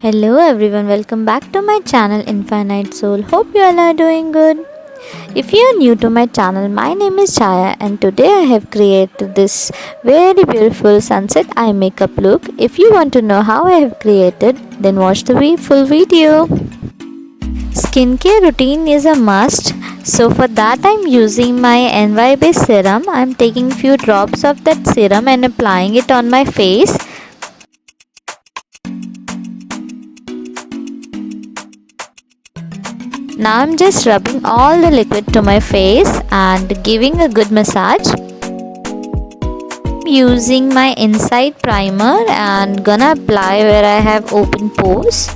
Hello everyone, welcome back to my channel Infinite Soul. Hope you all are doing good. If you are new to my channel, my name is Chaya and today I have created this very beautiful sunset eye makeup look. If you want to know how I have created, then watch the full video. Skincare routine is a must. So for that I'm using my NY based serum. I'm taking few drops of that serum and applying it on my face. Now I'm just rubbing all the liquid to my face and giving a good massage. Using my inside primer and gonna apply where I have open pores.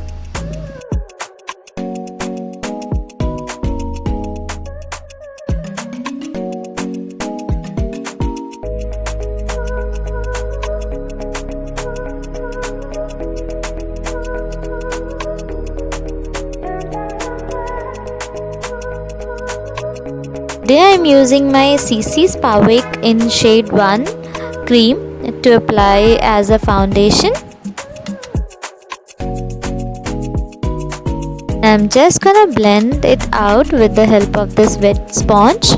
Today I am using my CC Spa Wake in shade 1 cream to apply as a foundation. I am just gonna blend it out with the help of this wet sponge.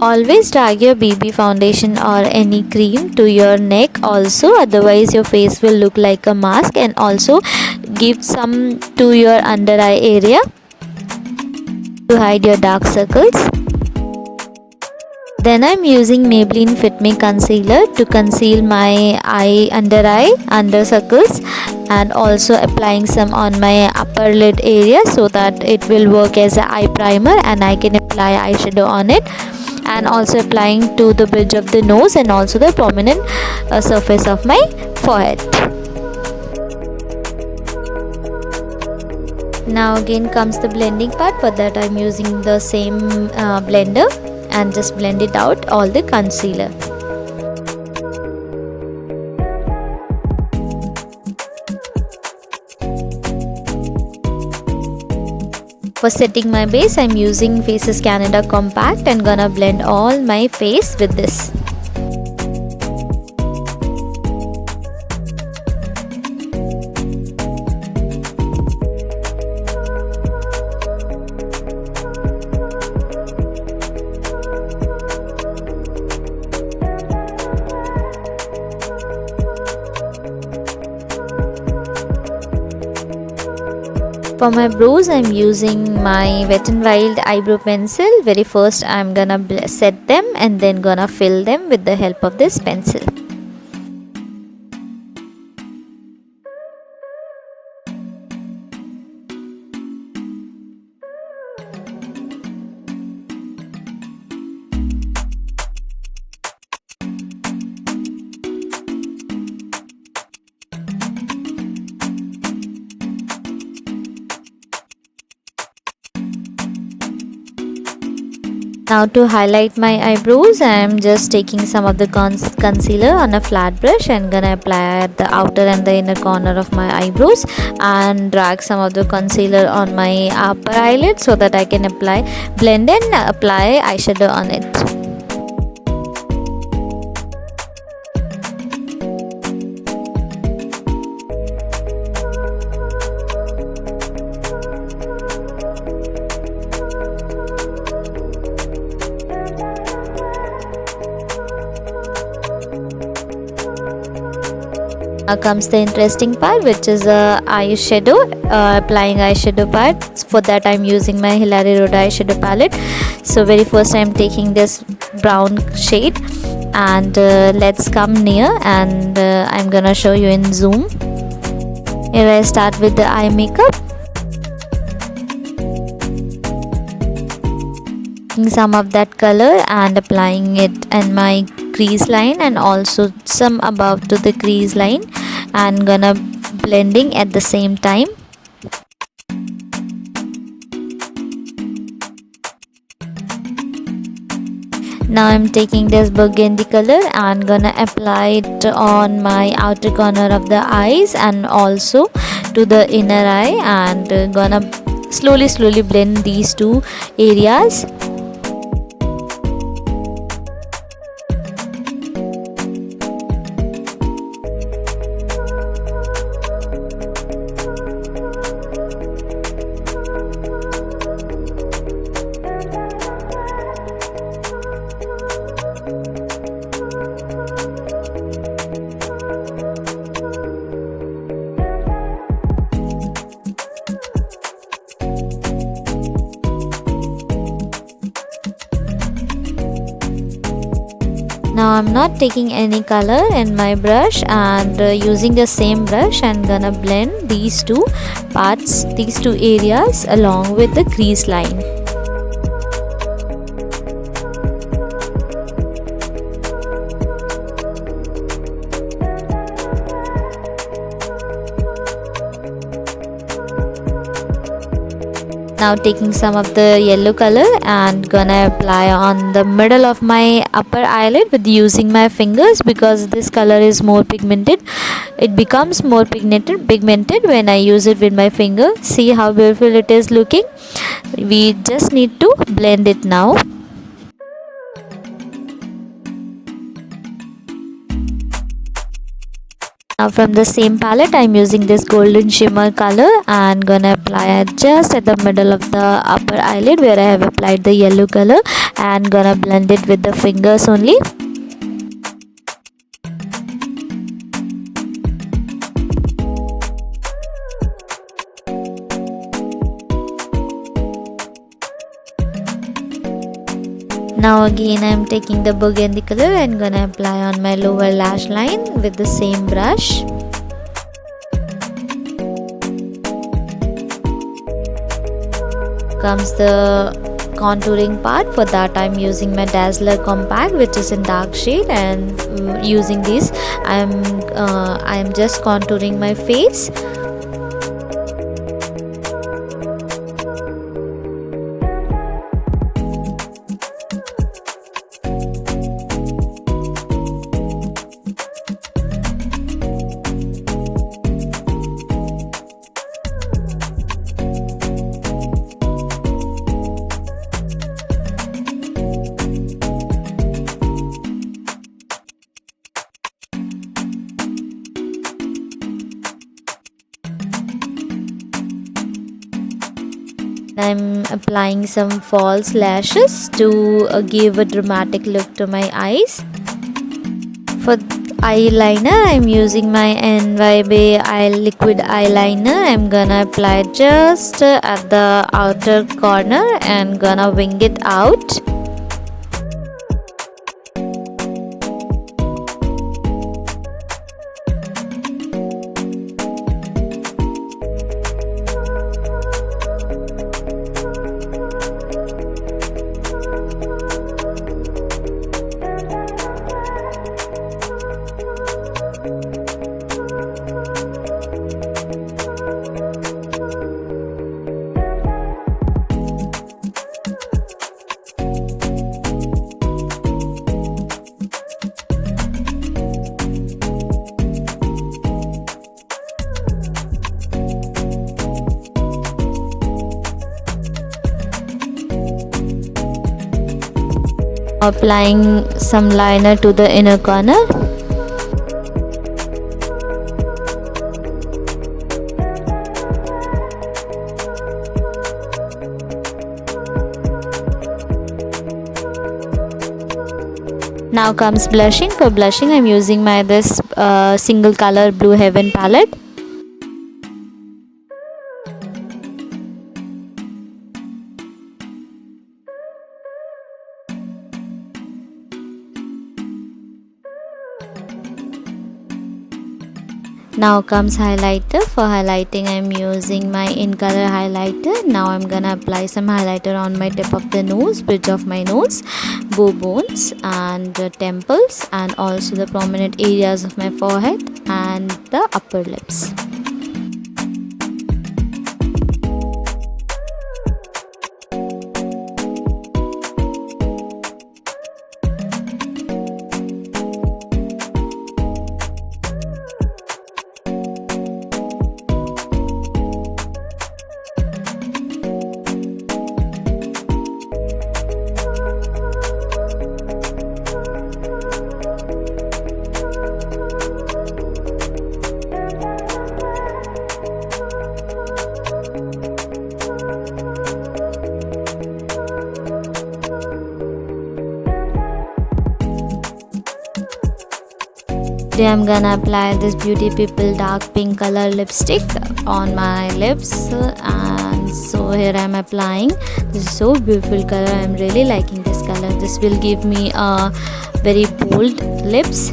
Always drag your BB foundation or any cream to your neck also, otherwise your face will look like a mask, and also give some to your under eye area to hide your dark circles. Then I'm using Maybelline Fit Me concealer to conceal my under eye under circles, and also applying some on my upper lid area so that it will work as an eye primer and I can apply eyeshadow on it, and also applying to the bridge of the nose and also the prominent surface of my forehead. Now again comes the blending part. For that I'm using the same blender and just blend it out all the concealer. For setting my base, I'm using Faces Canada Compact and gonna blend all my face with this. For my brows, I'm using my Wet n Wild eyebrow pencil. Very first I'm gonna set them and then gonna fill them with the help of this pencil. Now to highlight my eyebrows, I am just taking some of the concealer on a flat brush and gonna apply at the outer and the inner corner of my eyebrows, and drag some of the concealer on my upper eyelid so that I can blend and apply eyeshadow on it. Now comes the interesting part, which is eyeshadow, applying eyeshadow part. For that I'm using my Hilary Rhoda eyeshadow palette. So very first I'm taking this brown shade and let's come near, and I'm gonna show you in zoom. Here I start with the eye makeup. Taking some of that color and applying it in my crease line and also some above to the crease line, and gonna blending at the same time. Now I'm taking this burgundy color and gonna apply it on my outer corner of the eyes and also to the inner eye, and gonna slowly blend these two areas. Now I'm not taking any color in my brush, and using the same brush I'm gonna blend these two parts, these two areas along with the crease line. Now taking some of the yellow color and gonna apply on the middle of my upper eyelid with using my fingers, because this color is more pigmented. It becomes more pigmented when I use it with my finger. See how beautiful it is looking. We just need to blend it now. Now from the same palette I'm using this golden shimmer color and gonna apply it just at the middle of the upper eyelid where I have applied the yellow color, and gonna blend it with the fingers only. Now again I'm taking the burgundy color and gonna apply on my lower lash line with the same brush. Comes the contouring part. For that I'm using my Dazzler compact, which is in dark shade, and using this I'm just contouring my face. I'm applying some false lashes to give a dramatic look to my eyes. For eyeliner I'm using my NYB eye liquid eyeliner. I'm gonna apply just at the outer corner and gonna wing it out. Applying some liner to the inner corner. Now comes blushing. For blushing I'm using my this single color Blue Heaven palette. Now comes highlighter. For highlighting I'm using my in color highlighter. Now I'm gonna apply some highlighter on my tip of the nose, bridge of my nose, bow bones and temples, and also the prominent areas of my forehead and the upper lips. Today I'm gonna apply this Beauty People dark pink color lipstick on my lips, and so here I'm applying. This is so beautiful color. I'm really liking this color. This will give me a very bold lips.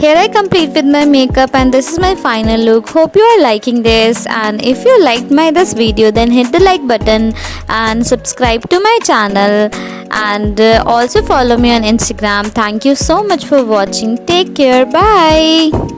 Here I complete with my makeup, and this is my final look. Hope you are liking this, and if you liked my this video, then hit the like button and subscribe to my channel, and also follow me on Instagram. Thank you so much for watching. Take care. Bye.